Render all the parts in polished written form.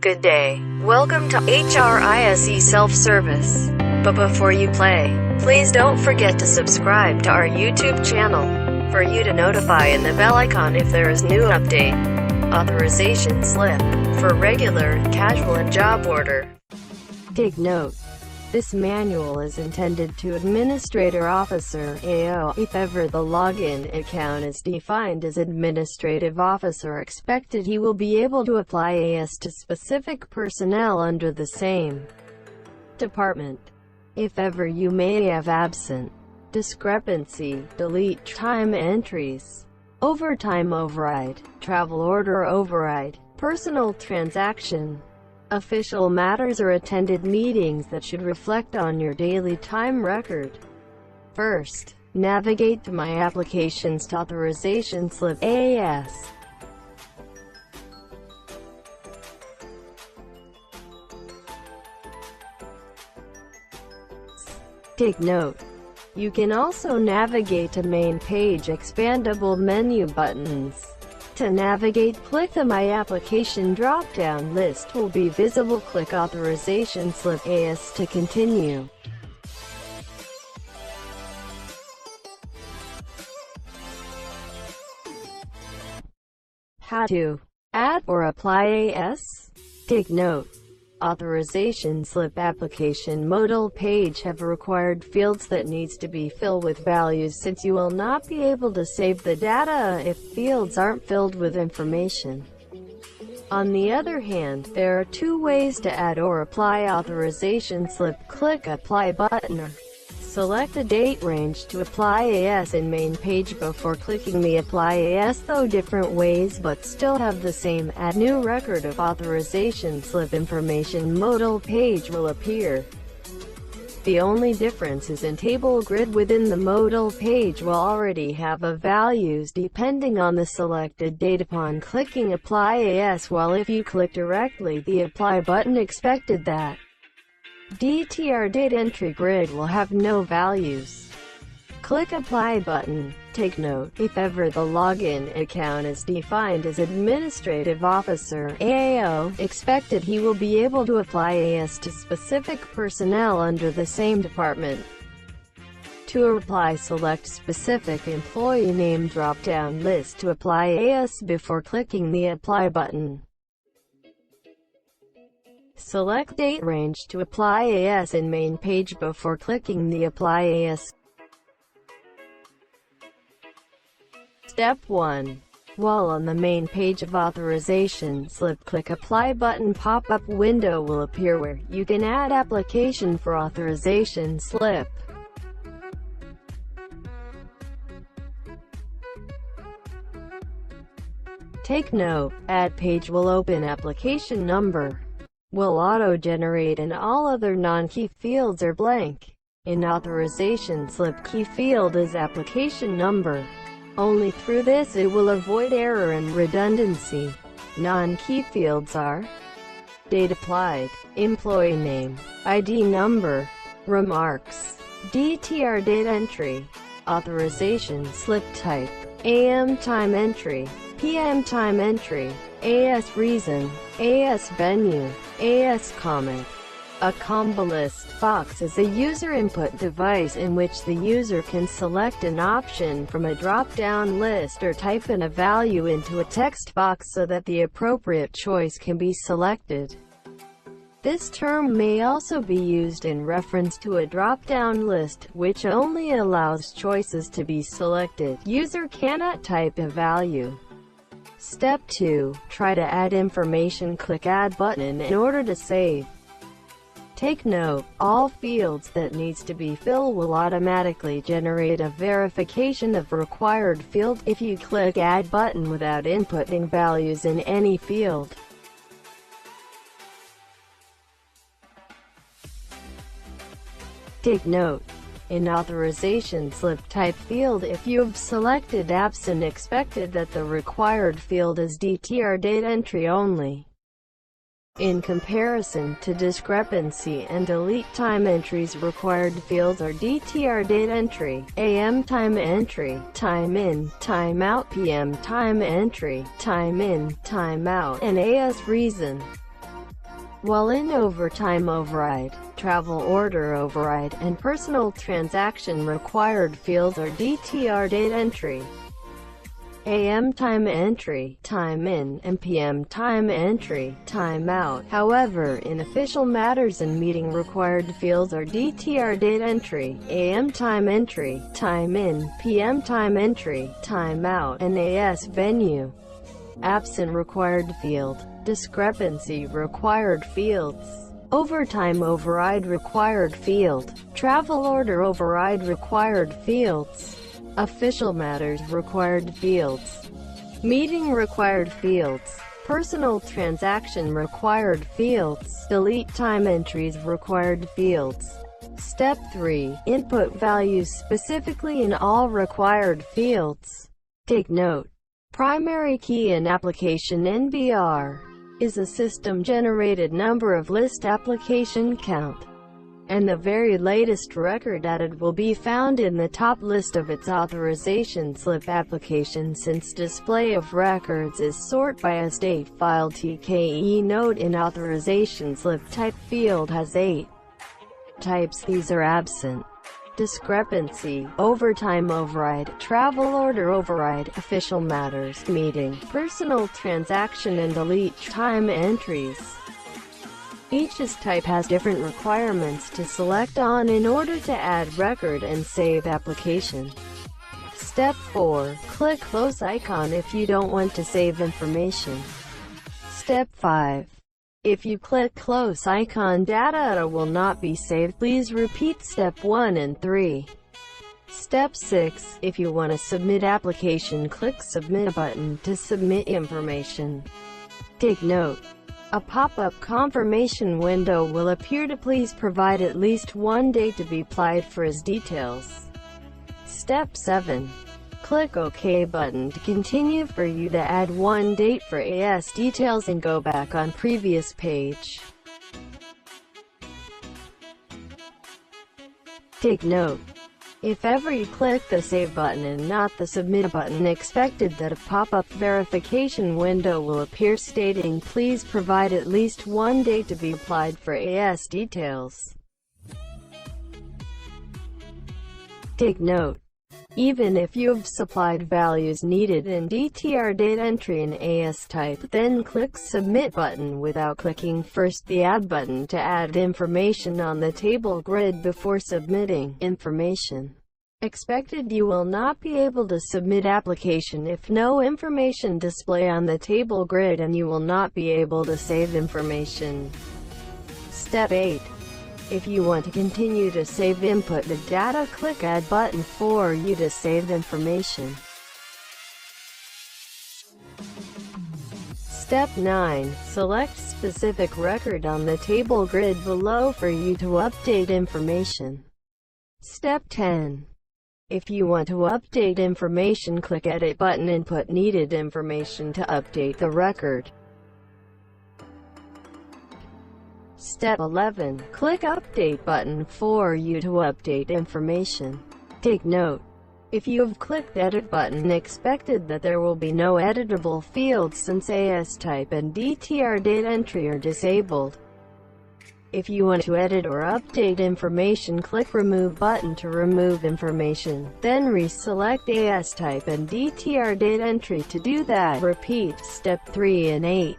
Good day. Welcome to HRIS Self-Service. But before you play, please don't forget to subscribe to our YouTube channel for you to notify and the bell icon if there is new update. Authorization Slip for regular, casual and job order. Take note. This manual is intended to Administrator Officer AO. If ever the login account is defined as Administrative Officer expected, he will be able to apply AS to specific personnel under the same department. If ever you may have absent, discrepancy, delete time entries, overtime override, travel order override, personal transaction, official matters or attended meetings that should reflect on your daily time record. First, navigate to My Applications to Authorization Slip AS. Take note. You can also navigate to Main Page expandable menu buttons. To navigate, click the My Application drop-down list will be visible. Click Authorization Slip AS to continue. How to add or apply AS? Take note. Authorization Slip application modal page have required fields that needs to be filled with values, since you will not be able to save the data if fields aren't filled with information. On the other hand, there are two ways to add or apply authorization slip. Click Apply button or select a date range to apply AS in main page before clicking the Apply AS, though different ways but still have the same Add New Record of Authorization Slip information modal page will appear. The only difference is in table grid within the modal page will already have a values depending on the selected date upon clicking Apply AS, while if you click directly the Apply button expected that DTR date entry grid will have no values. Click Apply button. Take note, if ever the login account is defined as Administrative Officer AO expected, he will be able to apply AS to specific personnel under the same department. To apply, select specific employee name drop-down list to apply AS before clicking the Apply button. Select date range to apply AS in main page before clicking the Apply AS. Step 1. While on the main page of Authorization Slip, click Apply button. Pop-up window will appear where you can add application for Authorization Slip. Take note, Add page will open. Application number will auto-generate and all other non-key fields are blank. In Authorization Slip, key field is application number. Only through this it will avoid error and redundancy. Non-key fields are date applied, employee name, ID number, remarks, DTR date entry, authorization slip type, AM time entry, PM time entry, AS reason, AS venue, AS comment. A combo list box is a user input device in which the user can select an option from a drop-down list or type in a value into a text box so that the appropriate choice can be selected. This term may also be used in reference to a drop-down list, which only allows choices to be selected. User cannot type a value. Step 2. Try to add information. Click Add button in order to save. Take note, all fields that needs to be filled will automatically generate a verification of required field if you click Add button without inputting values in any field. Take note, in Authorization Slip type field, if you have selected absent, expected that the required field is DTR date entry only. In comparison to discrepancy and delete time entries, required fields are DTR date entry, AM time entry, time in, time out, PM time entry, time in, time out, and AS reason. while in overtime override, travel order override, and personal transaction required fields are DTR date entry, AM time entry, time in, and PM time entry, time out. However, in official matters and meeting required fields are DTR date entry, AM time entry, time in, PM time entry, time out, and AS venue. Absent required field, discrepancy required fields, overtime override required field, travel order override required fields, official matters required fields, meeting required fields, personal transaction required fields, delete time entries required fields. Step 3. Input values specifically in all required fields. Take note. Primary key in application NBR is a system-generated number of list application count, and the very latest record added will be found in the top list of its authorization slip application. Since display of records is sort by a state file TKE, note in authorization slip type field has 8 types. These are absent, discrepancy, overtime override, travel order override, official matters, meeting, personal transaction, and delete time entries. Each type has different requirements to select on in order to add record and save application. Step 4. Click close icon if you don't want to save information. Step 5. If you click close icon, data will not be saved. Please repeat step 1 and 3. Step 6. If you want to submit application, click submit button to submit information. Take note. A pop-up confirmation window will appear to please provide at least one date to be applied for as details. Step 7. Click OK button to continue for you to add one date for AS details and go back on previous page. Take note. If ever you click the Save button and not the Submit button, expected that a pop-up verification window will appear stating please provide at least one date to be applied for AS details. Take note. Even if you have supplied values needed in DTR date entry in AS type, then click Submit button without clicking first the Add button to add information on the table grid before submitting information. Expected you will not be able to submit application if no information display on the table grid, and you will not be able to save information. Step 8. If you want to continue to save input the data, click Add button for you to save information. Step 9. Select specific record on the table grid below for you to update information. Step 10. If you want to update information, click Edit button and put needed information to update the record. Step 11. Click Update button for you to update information. Take note. If you have clicked Edit button, expected that there will be no editable fields since AS type and DTR date entry are disabled. If you want to edit or update information, click Remove button to remove information, then reselect AS type and DTR date entry. To do that, repeat step 3 and 8.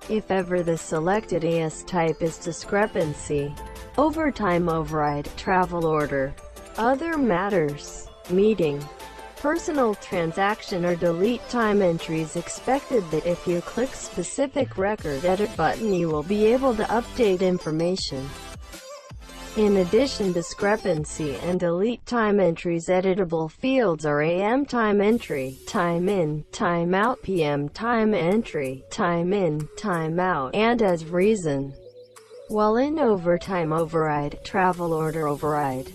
If ever the selected AS type is discrepancy, overtime override, travel order, other matters, meeting, personal transaction, or delete time entries, expected that if you click specific record edit button you will be able to update information. In addition, discrepancy and delete time entries editable fields are AM time entry, time in, time out, PM time entry, time in, time out, and as reason. While in overtime override, travel order override,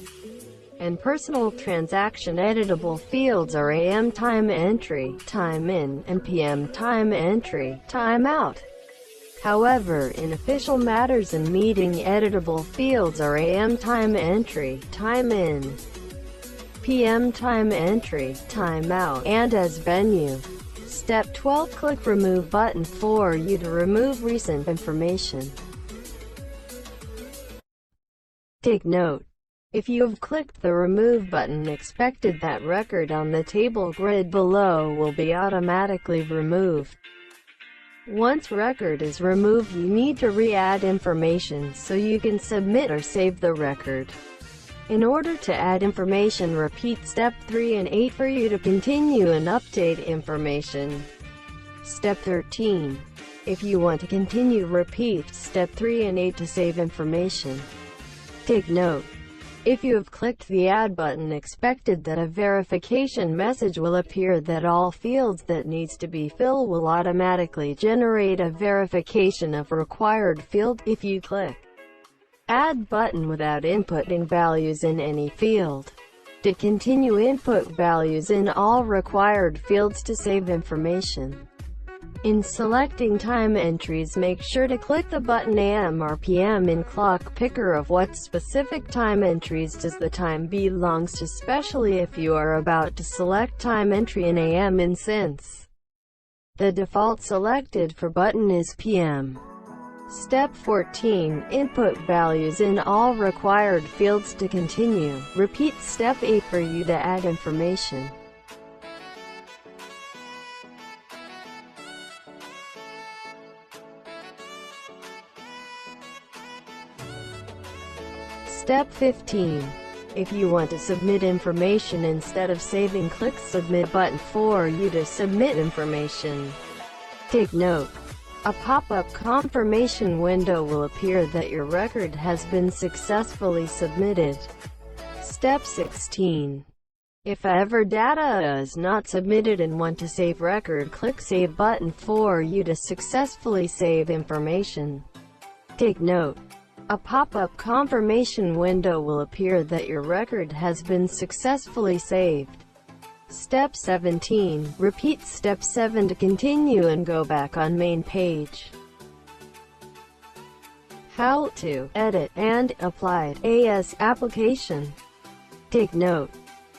and personal transaction editable fields are AM time entry, time in, and PM time entry, time out. However, in official matters and meeting editable fields are AM time entry, time in, PM time entry, time out, and as venue. Step 12. Click Remove button for you to remove recent information. Take note: if you have clicked the Remove button, expected that record on the table grid below will be automatically removed. Once record is removed, you need to re-add information so you can submit or save the record. In order to add information, repeat Step 3 and 8 for you to continue and update information. Step 13. If you want to continue, repeat Step 3 and 8 to save information. Take note: if you have clicked the Add button, expected that a verification message will appear that all fields that needs to be filled will automatically generate a verification of required field. If you click Add button without inputting values in any field, to continue, input values in all required fields to save information. In selecting time entries, make sure to click the button AM or PM in clock picker of what specific time entries does the time belongs to, especially if you are about to select time entry in AM, and since the default selected for button is PM. Step 14. Input values in all required fields to continue. Repeat Step 8 for you to add information. Step 15. If you want to submit information instead of saving, click Submit button for you to submit information. Take note: a pop-up confirmation window will appear that your record has been successfully submitted. Step 16. If ever data is not submitted and want to save record, click Save button for you to successfully save information. Take note: a pop-up confirmation window will appear that your record has been successfully saved. Step 17. Repeat Step 7 to continue and go back on main page. How to edit and apply HRIS application. Take note: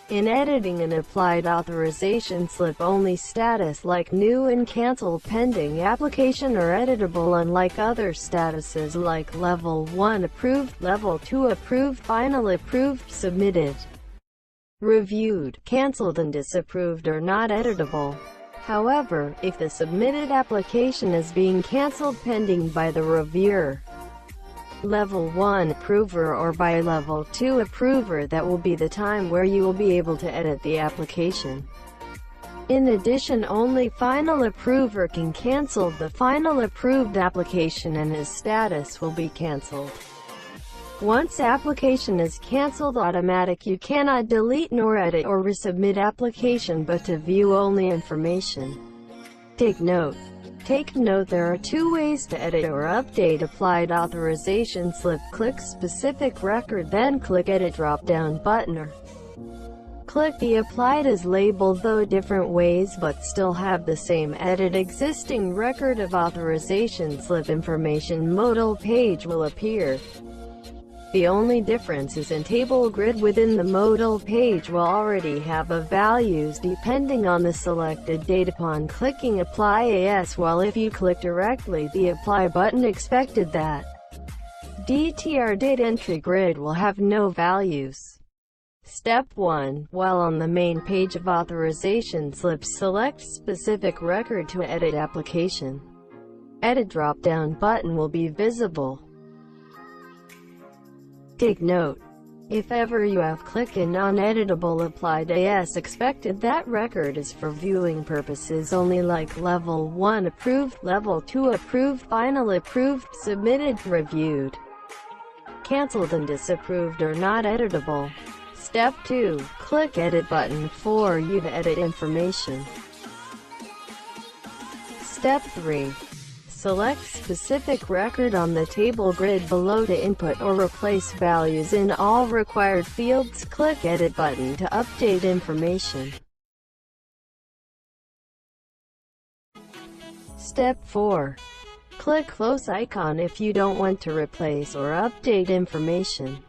in editing an applied authorization slip, only status like new and cancel, pending application are editable, unlike other statuses like Level 1 approved, Level 2 approved, Final approved, submitted, reviewed, cancelled, and disapproved are not editable. However, if the submitted application is being cancelled pending by the reviewer, Level 1 approver, or by Level 2 approver, that will be the time where you will be able to edit the application. In addition, only Final approver can cancel the final approved application, and his status will be cancelled. Once application is cancelled automatic, you cannot delete nor edit or resubmit application, but to view only information. Take note: there are two ways to edit or update applied authorization slip. Click specific record, then click Edit drop-down button, or click the Applied as labeled, though different ways, but still have the same edit existing record of authorization slip information. Modal page will appear. The only difference is in table grid. Within the modal page will already have a values depending on the selected date upon clicking Apply AS, while if you click directly the Apply button, expected that DTR date entry grid will have no values. Step 1. While on the main page of authorization slips, select specific record to edit application. Edit drop-down button will be visible. Take note: if ever you have clicked a non-editable applied AS, expected that record is for viewing purposes only, like Level 1 approved, Level 2 approved, Final approved, submitted, reviewed, cancelled, and disapproved are not editable. Step 2. Click Edit button for you to edit information. Step 3. Select specific record on the table grid below to input or replace values in all required fields. Click Edit button to update information. Step 4. Click close icon if you don't want to replace or update information.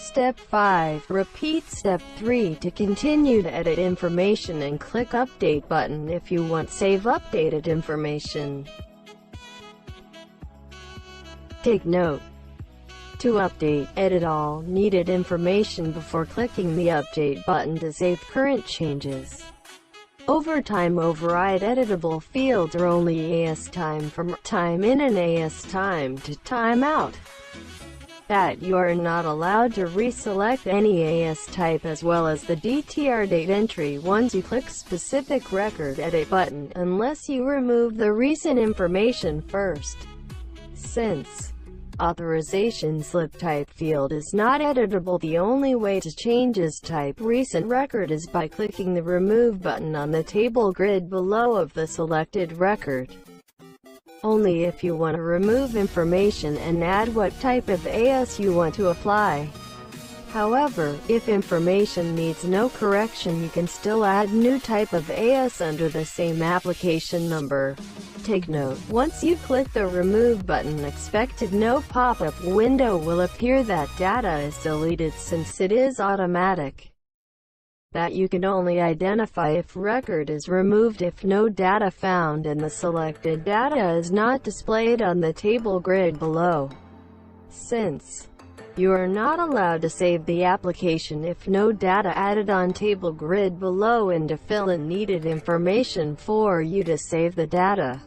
Step 5. Repeat Step 3 to continue to edit information and click Update button if you want save updated information. Take note. To update, edit all needed information before clicking the Update button to save current changes. Overtime override editable fields are only AS time from time in and AS time to time out. That you are not allowed to reselect any AS type as well as the DTR date entry once you click specific record edit button unless you remove the recent information first. Since authorization slip type field is not editable, the only way to change is type recent record is by clicking the remove button on the table grid below of the selected record. Only if you want to remove information and add what type of AS you want to apply. However, if information needs no correction, you can still add new type of AS under the same application number. Take note, once you click the remove button, expected no pop-up window will appear that data is deleted since it is automatic. That you can only identify if record is removed if no data found and the selected data is not displayed on the table grid below. Since you are not allowed to save the application if no data added on table grid below and to fill in needed information for you to save the data.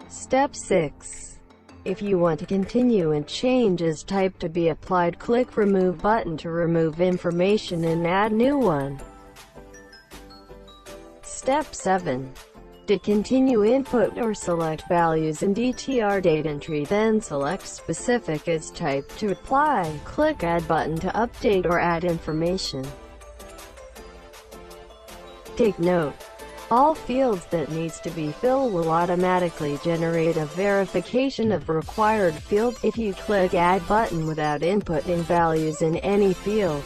Step 6. If you want to continue and changes type to be applied, click remove button to remove information and add new one. Step 7. To continue, input or select values in DTR date entry, then select specific as type to apply. Click add button to update or add information. Take note. All fields that needs to be filled will automatically generate a verification of required field if you click add button without inputting values in any field.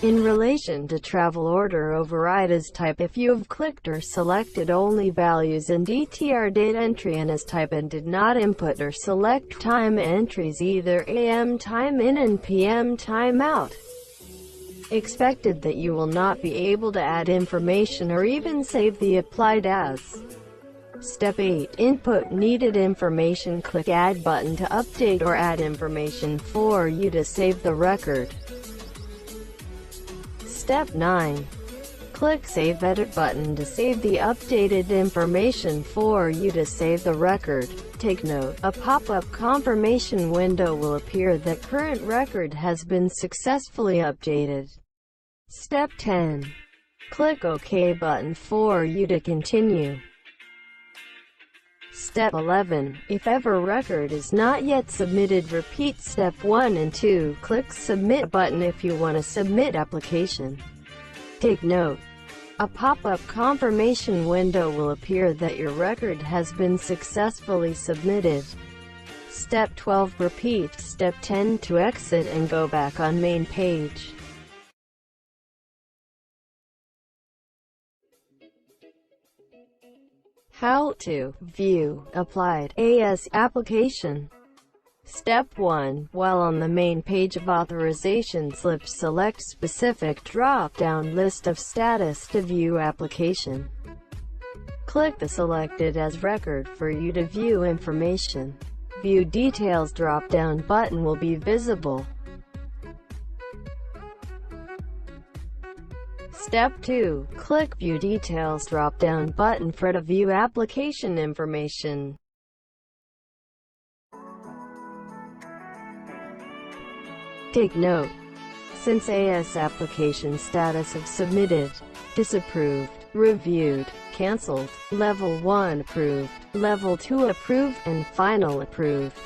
In relation to travel order override as type, if you have clicked or selected only values in DTR date entry and as type and did not input or select time entries, either AM time in and PM time out, expected that you will not be able to add information or even save the applied as. Step 8. Input needed information. Click add button to update or add information for you to save the record. Step 9. Click Save Edit button to save the updated information for you to save the record. Take note, a pop-up confirmation window will appear that current record has been successfully updated. Step 10. Click OK button for you to continue. Step 11. If ever record is not yet submitted, repeat Step 1 and 2. Click Submit button if you want to submit application. Take note, a pop-up confirmation window will appear that your record has been successfully submitted. Step 12. Repeat Step 10 to exit and go back on main page. How to view applied AS application. Step 1. While on the main page of authorization slip, select specific drop-down list of status to view application. Click the selected as record for you to view information. View details drop-down button will be visible. Step 2. Click View Details drop-down button for to view application information. Take note, since AS application status of submitted, disapproved, reviewed, cancelled, level 1 approved, level 2 approved, and final approved,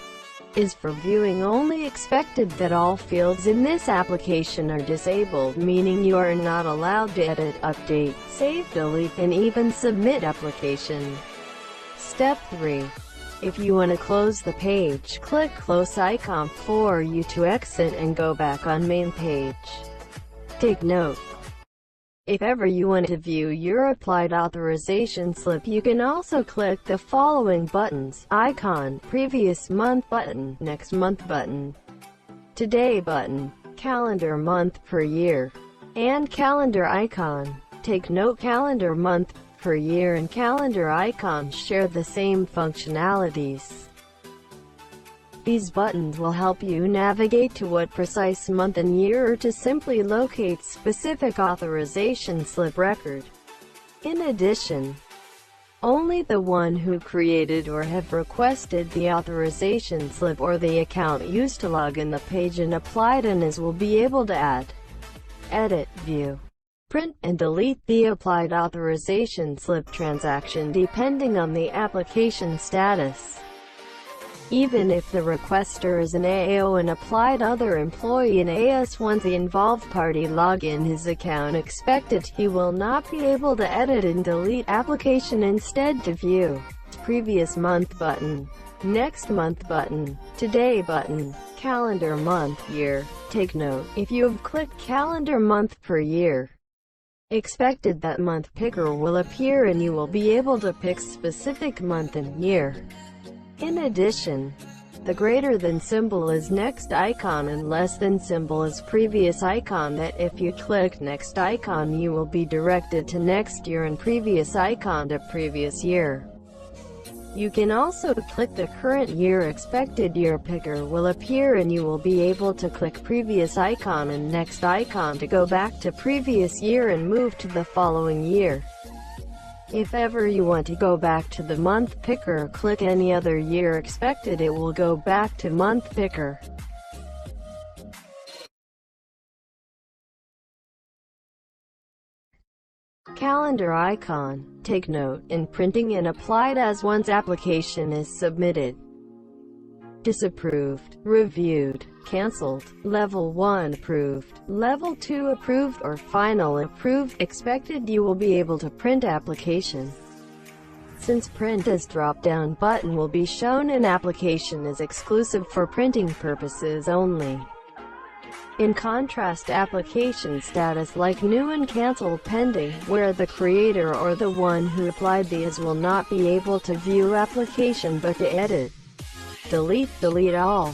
is for viewing only, expected that all fields in this application are disabled, meaning you are not allowed to edit, update, save, delete, and even submit application. Step 3. If you want to close the page, click close icon for you to exit and go back on main page. Take note, if ever you want to view your applied authorization slip, you can also click the following buttons: icon, previous month button, next month button, today button, calendar month per year, and calendar icon. Take note, calendar month per year and calendar icon share the same functionalities. These buttons will help you navigate to what precise month and year or to simply locate specific authorization slip record. In addition, only the one who created or have requested the authorization slip or the account used to log in the page and applied in will be able to add, edit, view, print, and delete the applied authorization slip transaction depending on the application status. Even if the requester is an AO and applied other employee in AS, once the involved party log in his account expected, he will not be able to edit and delete application. Instead, to view previous month button, next month button, today button, calendar month, year. Take note, if you have clicked calendar month per year, expected that month picker will appear and you will be able to pick specific month and year. In addition, the greater than symbol is next icon and less than symbol is previous icon, that if you click next icon you will be directed to next year and previous icon to previous year. You can also click the current year. Expected year picker will appear and you will be able to click previous icon and next icon to go back to previous year and move to the following year. If ever you want to go back to the month picker, click any other year expected, it will go back to month picker. Calendar icon. Take note, in printing and applied as once application is submitted, disapproved, reviewed, cancelled, level 1 approved, level 2 approved, or final approved, expected, you will be able to print application. Since print as drop-down button will be shown in application is exclusive for printing purposes only. In contrast, application status like new and cancel pending, where the creator or the one who applied these will not be able to view application but to edit, delete all,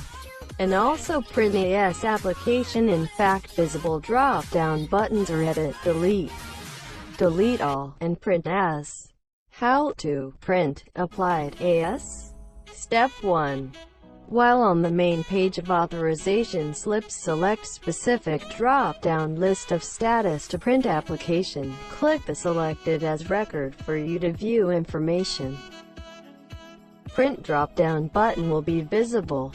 and also print AS application. In fact, visible drop-down buttons are edit, delete all, and print as. How to print applied AS? Step 1. While on the main page of authorization slips, select specific drop-down list of status to print application. Click the selected as record for you to view information. Print drop-down button will be visible.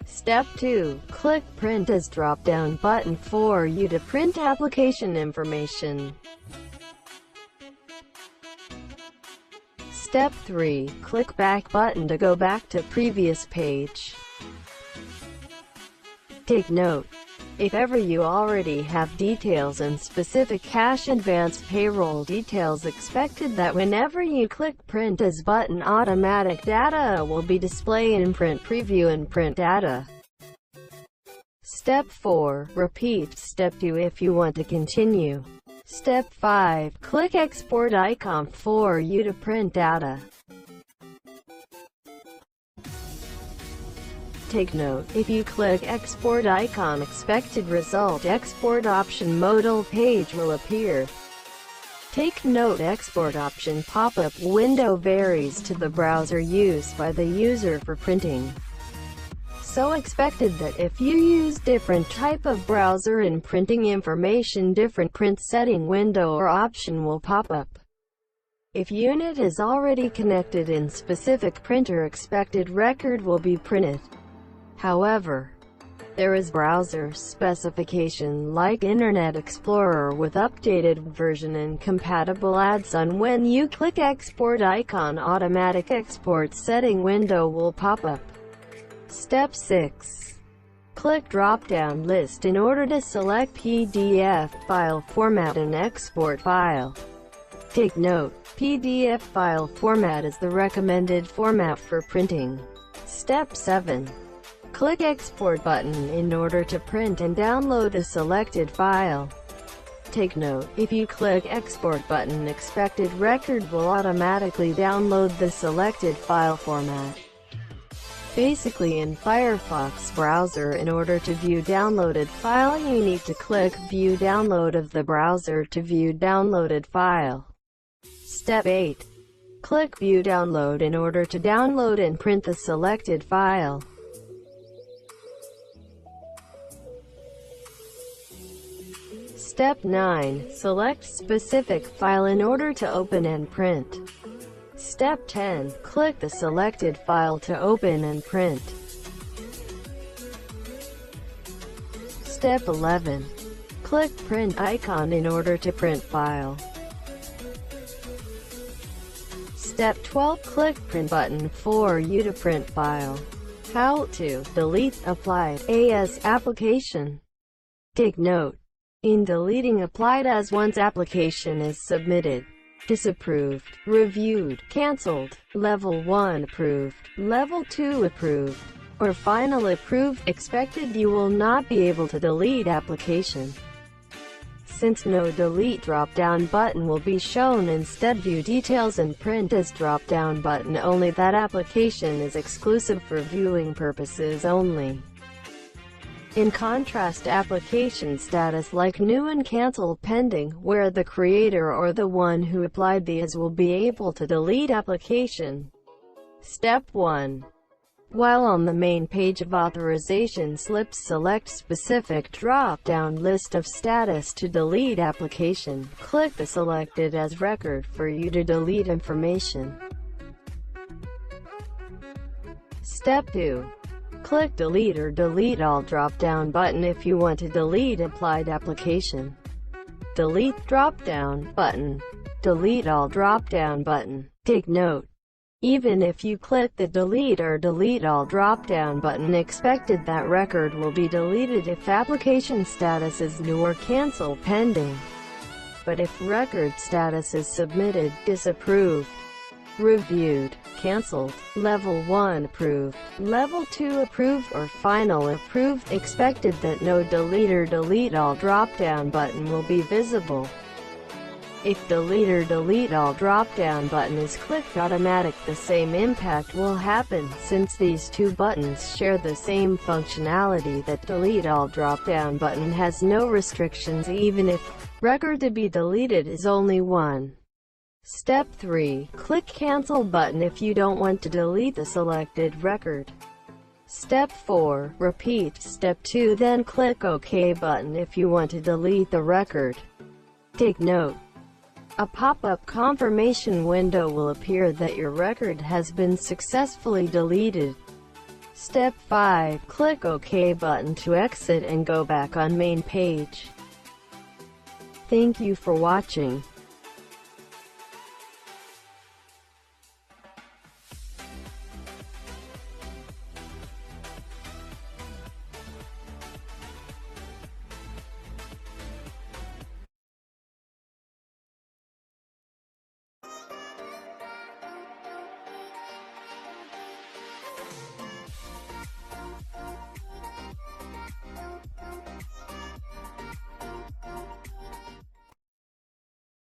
Step 2. Click Print as drop-down button for you to print application information. Step 3. Click Back button to go back to previous page. Take note, if ever you already have details and specific cash advance payroll details expected, that whenever you click Print as button, automatic data will be displayed in Print Preview and Print Data. Step 4. Repeat Step 2 if you want to continue. Step 5. Click Export icon for you to print data. Take note, if you click Export icon, expected result export option modal page will appear. Take note, export option pop-up window varies to the browser used by the user for printing. So expected that if you use different type of browser in printing information, different print setting window or option will pop up. If unit is already connected in specific printer, expected record will be printed. However, there is browser specification like Internet Explorer with updated version and compatible add-on. When you click export icon, automatic export setting window will pop up. Step 6. Click drop-down list in order to select PDF file format and export file. Take note, PDF file format is the recommended format for printing. Step 7. Click Export button in order to print and download a selected file. Take note, if you click Export button, expected record will automatically download the selected file format. Basically, in Firefox browser, in order to view downloaded file, you need to click View Download of the browser to view downloaded file. Step 8. Click View Download in order to download and print the selected file. Step 9. Select specific file in order to open and print. Step 10. Click the selected file to open and print. Step 11. Click Print icon in order to print file. Step 12. Click Print button for you to print file. How to delete applied as application. Take note: in deleting applied as once application is submitted, disapproved, reviewed, cancelled, level 1 approved, level 2 approved, or final approved expected, you will not be able to delete application. Since no delete drop-down button will be shown, instead view details and print as drop-down button only. That application is exclusive for viewing purposes only. In contrast, application status like new and cancel pending, where the creator or the one who applied the as will be able to delete application. Step 1. While on the main page of authorization slips, select specific drop-down list of status to delete application. Click the selected as record for you to delete information. Step 2. Click Delete or Delete All drop-down button if you want to delete applied application. Delete drop-down button. Delete All drop-down button. Take note: even if you click the Delete or Delete All drop-down button, expected that record will be deleted if application status is new or cancel pending. But if record status is submitted, disapproved, reviewed, cancelled, level 1 approved, level 2 approved, or final approved, expected that no Delete or Delete All drop-down button will be visible. If Delete or Delete All drop-down button is clicked automatic, the same impact will happen, since these two buttons share the same functionality. That Delete All drop-down button has no restrictions even if record to be deleted is only one. Step 3. Click Cancel button if you don't want to delete the selected record. Step 4. Repeat Step 2, then click OK button if you want to delete the record. Take note: a pop-up confirmation window will appear that your record has been successfully deleted. Step 5. Click OK button to exit and go back on main page. Thank you for watching.